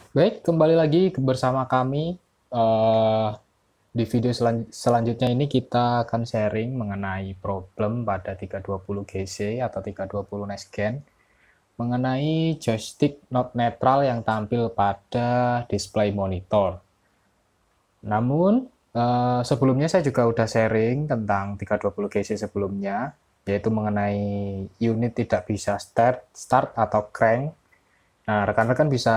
Baik, kembali lagi bersama kami. Eh, di video selanjutnya ini kita akan sharing mengenai problem pada 320 GC atau 320 Next Gen mengenai joystick not netral yang tampil pada display monitor. Namun, sebelumnya saya juga udah sharing tentang 320 GC sebelumnya, yaitu mengenai unit tidak bisa start atau crank. Nah, rekan-rekan bisa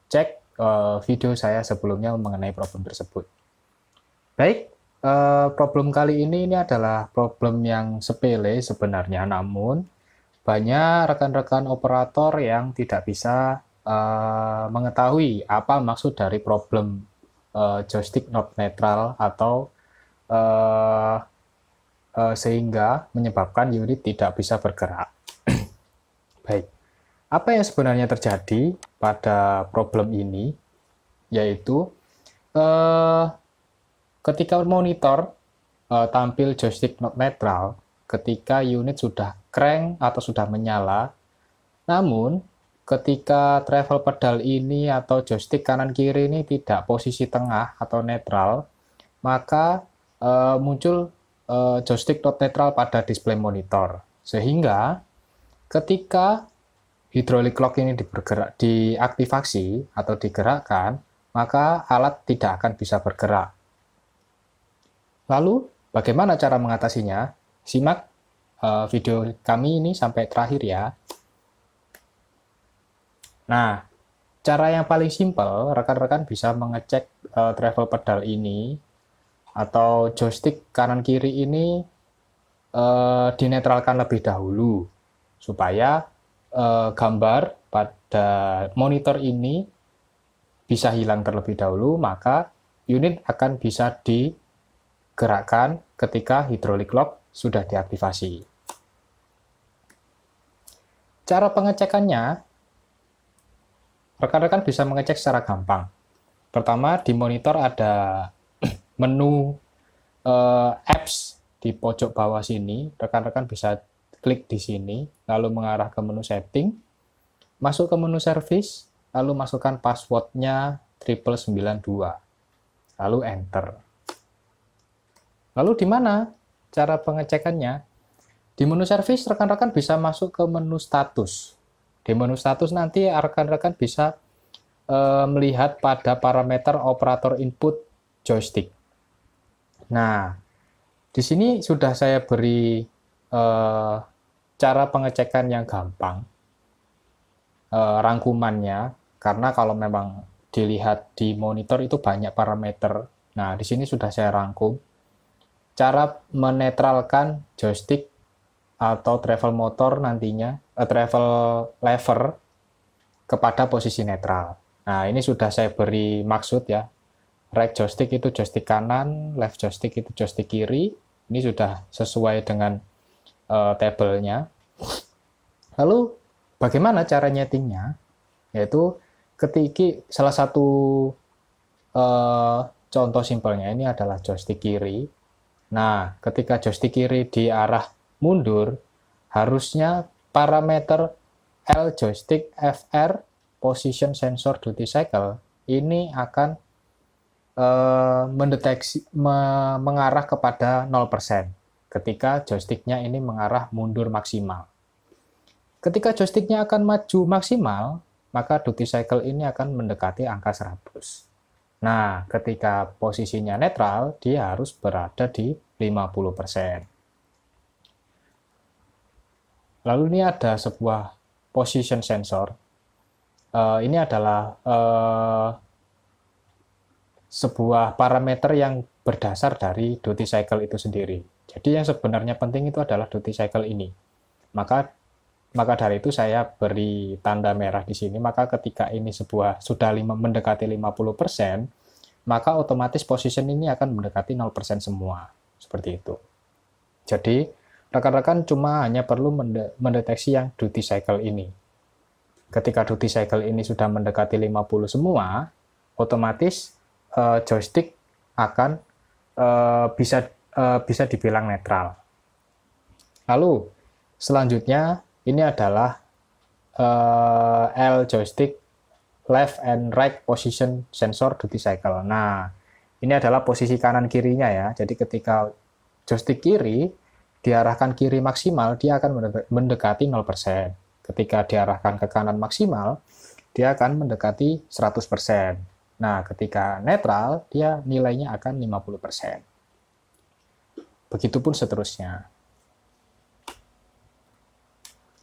cek video saya sebelumnya mengenai problem tersebut. Baik, problem kali ini adalah problem yang sepele sebenarnya, namun banyak rekan-rekan operator yang tidak bisa mengetahui apa maksud dari problem joystick not netral atau uh, sehingga menyebabkan unit tidak bisa bergerak. Baik, apa yang sebenarnya terjadi pada problem ini, yaitu eh, ketika monitor tampil joystick not netral, ketika unit sudah crank atau sudah menyala, namun ketika travel pedal ini atau joystick kanan kiri ini tidak posisi tengah atau netral, maka muncul joystick not netral pada display monitor. Sehingga ketika hydraulic lock ini diaktifasi atau digerakkan, maka alat tidak akan bisa bergerak. Lalu, bagaimana cara mengatasinya? Simak video kami ini sampai terakhir ya. Nah, cara yang paling simpel, rekan-rekan bisa mengecek travel pedal ini atau joystick kanan kiri ini dinetralkan lebih dahulu supaya gambar pada monitor ini bisa hilang terlebih dahulu, maka unit akan bisa digerakkan ketika hydraulic lock sudah diaktifasi. Cara pengecekannya, rekan-rekan bisa mengecek secara gampang. Pertama, di monitor ada menu apps di pojok bawah sini. Rekan-rekan bisa klik di sini, lalu mengarah ke menu setting, masuk ke menu service, lalu masukkan passwordnya 9992, lalu enter. Lalu di mana cara pengecekannya? Di menu service, rekan-rekan bisa masuk ke menu status. Di menu status nanti rekan-rekan bisa melihat pada parameter operator input joystick. Nah, di sini sudah saya beri cara pengecekan yang gampang, rangkumannya, karena kalau memang dilihat di monitor itu banyak parameter. Nah, di sini sudah saya rangkum cara menetralkan joystick atau travel motor nantinya, travel lever kepada posisi netral. Nah, ini sudah saya beri maksud ya. Right joystick itu joystick kanan, left joystick itu joystick kiri. Ini sudah sesuai dengan tabelnya. Lalu bagaimana cara nyetingnya? Yaitu ketika salah satu contoh simpelnya ini adalah joystick kiri. Nah, ketika joystick kiri di arah mundur, harusnya parameter L joystick FR position sensor duty cycle ini akan mendeteksi mengarah kepada 0% ketika joysticknya ini mengarah mundur maksimal. Ketika joysticknya akan maju maksimal, maka duty cycle ini akan mendekati angka 100. Nah, ketika posisinya netral, dia harus berada di 50%. Lalu ini ada sebuah position sensor. Ini adalah sebuah parameter yang berdasar dari duty cycle itu sendiri. Jadi yang sebenarnya penting itu adalah duty cycle ini. Maka dari itu saya beri tanda merah di sini. Maka ketika ini sudah mendekati 50%, maka otomatis position ini akan mendekati 0% semua. Seperti itu. Jadi rekan-rekan cuma hanya perlu mendeteksi yang duty cycle ini. Ketika duty cycle ini sudah mendekati 50 semua, otomatis joystick akan bisa dibilang netral. Lalu selanjutnya ini adalah L joystick left and right position sensor duty cycle. Nah, ini adalah posisi kanan kirinya ya. Jadi ketika joystick kiri diarahkan kiri maksimal, dia akan mendekati 0%. Ketika diarahkan ke kanan maksimal, dia akan mendekati 100%. Nah, ketika netral, dia nilainya akan 50%. Begitupun seterusnya.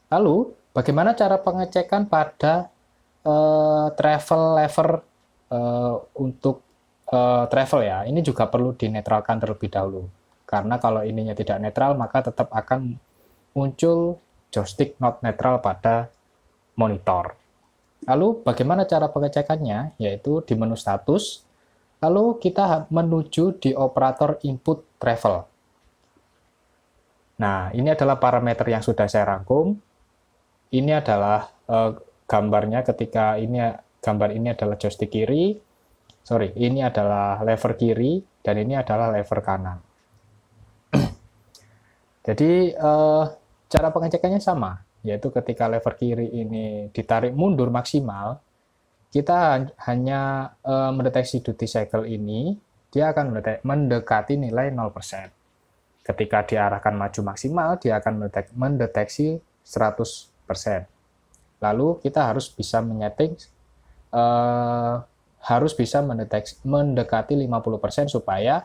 Lalu, bagaimana cara pengecekan pada travel lever untuk travel ya? Ini juga perlu dinetralkan terlebih dahulu. Karena kalau ininya tidak netral, maka tetap akan muncul joystick not netral pada monitor. Lalu, bagaimana cara pengecekannya? Yaitu di menu status, lalu kita menuju di operator input travel. Nah, ini adalah parameter yang sudah saya rangkum. Ini adalah gambarnya ketika gambar ini adalah joystick kiri, ini adalah lever kiri, dan ini adalah lever kanan. Jadi, cara pengecekannya sama, yaitu ketika lever kiri ini ditarik mundur maksimal, kita hanya mendeteksi duty cycle ini, dia akan mendekati nilai 0%. Ketika diarahkan maju maksimal, dia akan mendeteksi 100%. Lalu kita harus bisa menyeting, harus bisa mendekati 50% supaya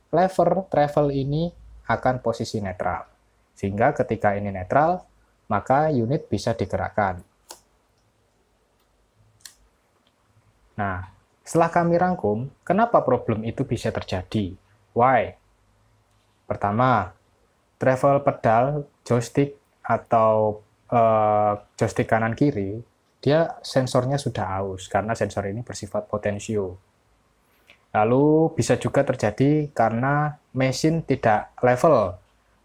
lever travel ini akan posisi netral. Sehingga ketika ini netral, maka unit bisa digerakkan. Nah, setelah kami rangkum, kenapa problem itu bisa terjadi? Why? Pertama, travel pedal, joystick, atau joystick kanan kiri, dia sensornya sudah aus, karena sensor ini bersifat potensio. Lalu bisa juga terjadi karena mesin tidak level.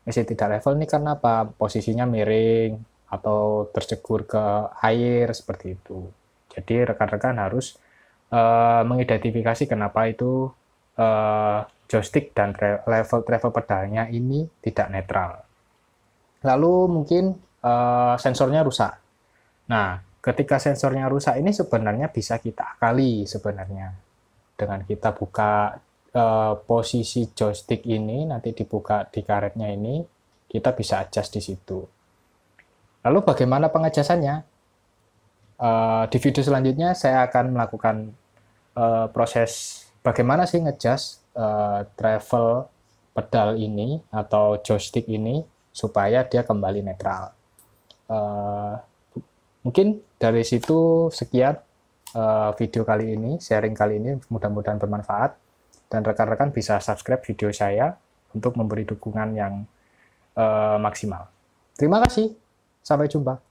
Mesin tidak level ini karena apa? Posisinya miring atau tercegur ke air seperti itu. Jadi rekan-rekan harus mengidentifikasi kenapa itu joystick dan level travel pedalnya ini tidak netral. Lalu mungkin sensornya rusak. Nah, ketika sensornya rusak ini sebenarnya bisa kita akali sebenarnya. Dengan kita buka posisi joystick ini, nanti dibuka di karetnya ini, kita bisa adjust di situ. Lalu bagaimana pengadjustannya? Di video selanjutnya saya akan melakukan proses bagaimana sih ngeadjust travel pedal ini atau joystick ini supaya dia kembali netral. Mungkin dari situ sekian video kali ini, sharing kali ini, mudah-mudahan bermanfaat dan rekan-rekan bisa subscribe video saya untuk memberi dukungan yang maksimal. Terima kasih, sampai jumpa.